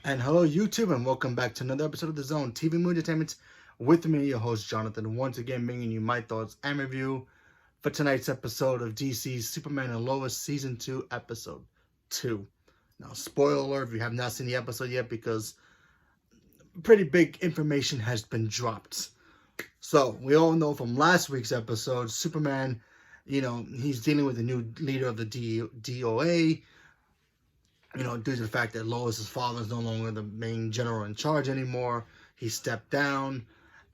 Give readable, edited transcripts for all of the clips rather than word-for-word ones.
And hello, YouTube, and welcome back to another episode of The Zone TV Movie Entertainment with me, your host, Jonathan, once again bringing you my thoughts and review for tonight's episode of DC's Superman and Lois Season 2, Episode 2. Now, spoiler alert if you have not seen the episode yet, because pretty big information has been dropped. So, we all know from last week's episode, Superman, he's dealing with the new leader of the DOA, due to the fact that Lois's father is no longer the main general in charge anymore. He stepped down,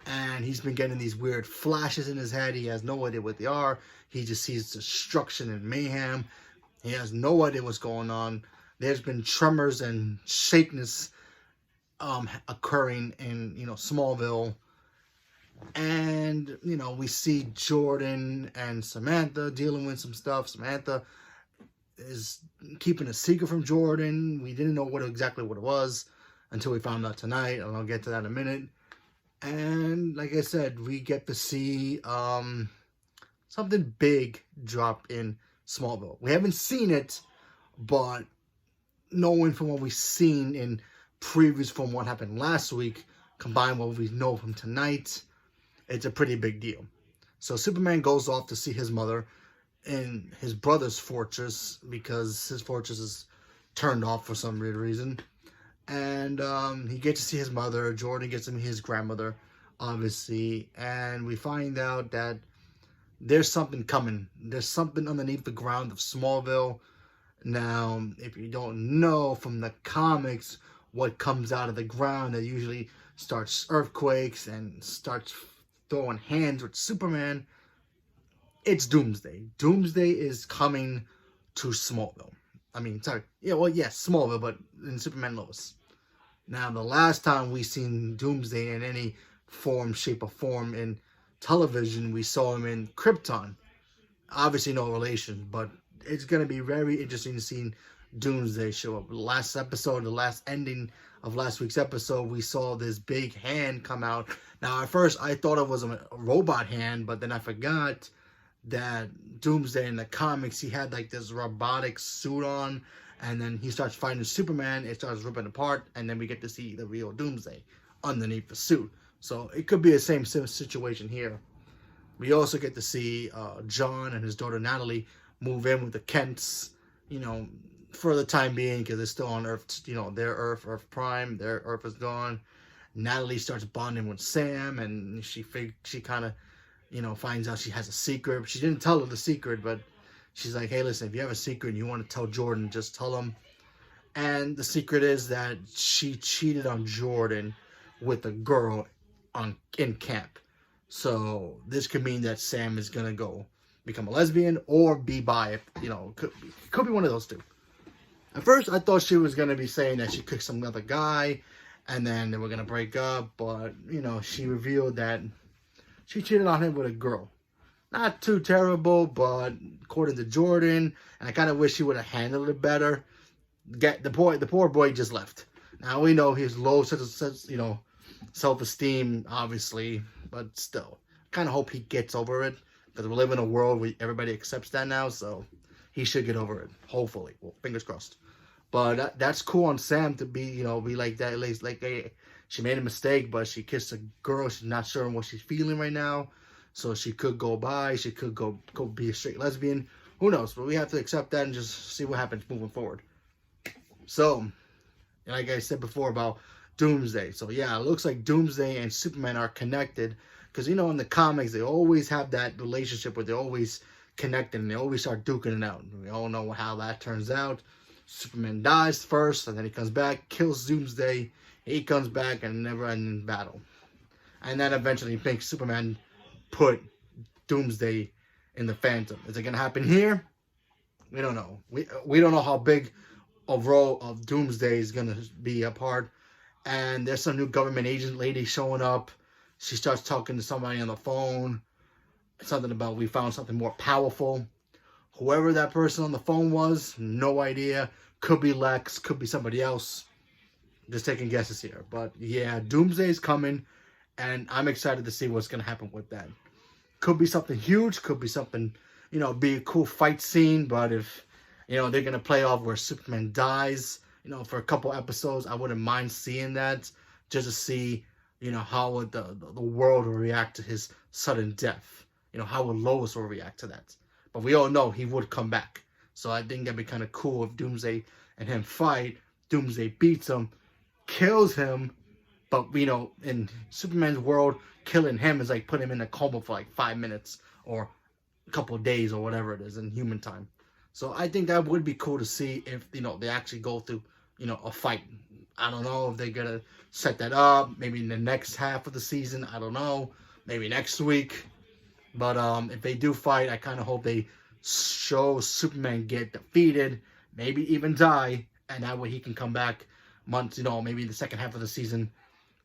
and he's been getting these weird flashes in his head. He has no idea what they are. He just sees destruction and mayhem. He has no idea what's going on. There's been tremors and shakiness occurring in, Smallville. And, we see Jordan and Samantha dealing with some stuff. Samantha is keeping a secret from Jordan. We didn't know exactly what it was until we found out tonight, and I'll get to that in a minute. And like I said, we get to see something big drop in Smallville. We haven't seen it, but knowing from what we've seen in previews from what happened last week, combined with what we know from tonight, it's a pretty big deal. So Superman goes off to see his mother in his brother's fortress, because his fortress is turned off for some weird reason. And he gets to see his mother. Jordan gets to meet his grandmother, obviously. And we find out that there's something coming. There's something underneath the ground of Smallville. Now, if you don't know from the comics what comes out of the ground, that usually starts earthquakes and starts throwing hands with Superman, it's Doomsday. Doomsday is coming to Smallville. Smallville, but in Superman and Lois. Now, the last time we seen Doomsday in any form, shape, or form in television, we saw him in Krypton. Obviously, no relation, but it's going to be very interesting to see Doomsday show up. The last ending of last week's episode, we saw this big hand come out. Now, at first, I thought it was a robot hand, but then I forgot that Doomsday in the comics, he had like this robotic suit on, and then he starts fighting Superman, it starts ripping apart, and then we get to see the real Doomsday underneath the suit. So it could be the same situation here. We also get to see John and his daughter Natalie move in with the Kents, for the time being, because they're still on Earth, their Earth Prime, their Earth is gone. Natalie starts bonding with Sam, and she kind of finds out she has a secret. She didn't tell her the secret, but she's like, hey, listen, if you have a secret and you want to tell Jordan, just tell him. And the secret is that she cheated on Jordan with a girl in camp. So this could mean that Sam is going to go become a lesbian or be bi. Could be one of those two. At first, I thought she was going to be saying that she kicked some other guy, and then they were going to break up. But, she revealed that she cheated on him with a girl. Not too terrible, but according to Jordan, and I kind of wish he would have handled it better. The poor boy just left. Now we know he's low, self-esteem, obviously, but still, kind of hope he gets over it, because we live in a world where everybody accepts that now, so he should get over it. Hopefully, well, fingers crossed. But that's cool on Sam to be like that. At least, like, hey, she made a mistake, but she kissed a girl. She's not sure what she's feeling right now. So she could go bi. She could go be a straight lesbian. Who knows? But we have to accept that and just see what happens moving forward. So, like I said before about Doomsday. So, yeah, it looks like Doomsday and Superman are connected. Because, in the comics, they always have that relationship where they're always connected. And they always start duking it out. We all know how that turns out. Superman dies first, and then he comes back, kills Doomsday. He comes back, and never-ending battle. And then eventually makes Superman put Doomsday in the Phantom. Is it going to happen here? We don't know. We don't know how big a role of Doomsday is going to be a part. And there's some new government agent lady showing up. She starts talking to somebody on the phone. Something about, we found something more powerful. Whoever that person on the phone was, no idea. Could be Lex, could be somebody else. Just taking guesses here. But yeah, Doomsday is coming, and I'm excited to see what's going to happen with that. Could be something huge, could be something, be a cool fight scene, but if, they're going to play off where Superman dies, for a couple episodes. I wouldn't mind seeing that, just to see, how would the world will react to his sudden death. How would Lois will react to that. But we all know he would come back. So I think that'd be kind of cool if Doomsday and him fight. Doomsday beats him, kills him, but in Superman's world, killing him is like putting him in a coma for like 5 minutes or a couple of days or whatever it is in human time. So I think that would be cool to see if they actually go through a fight. I don't know if they're gonna set that up. Maybe in the next half of the season. I don't know. Maybe next week. But if they do fight, I kind of hope they show Superman get defeated, maybe even die, and that way he can come back months, maybe in the second half of the season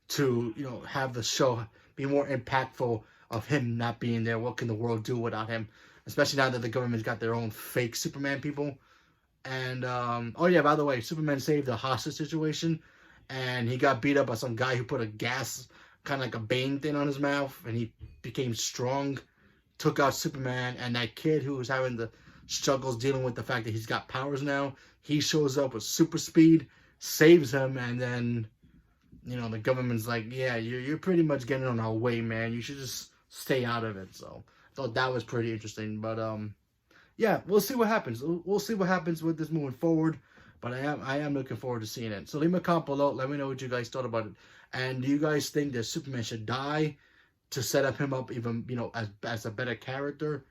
to, have the show be more impactful of him not being there. What can the world do without him? Especially now that the government's got their own fake Superman people. And, oh yeah, by the way, Superman saved a hostage situation, and he got beat up by some guy who put a gas, kind of like a Bane thing on his mouth, and he became strong, took out Superman, and that kid who was having the struggles dealing with the fact that he's got powers now, he shows up with super speed, saves him, and then, the government's like, yeah, you're pretty much getting on our way, man. You should just stay out of it. So I thought that was pretty interesting. But, yeah, we'll see what happens. We'll see what happens with this moving forward. But I am looking forward to seeing it. So leave me a comment below. Let me know what you guys thought about it. And do you guys think that Superman should die to set up him up even, as a better character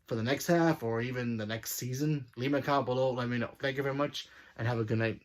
for the next half or even the next season? Leave me a comment below. Let me know. Thank you very much and have a good night.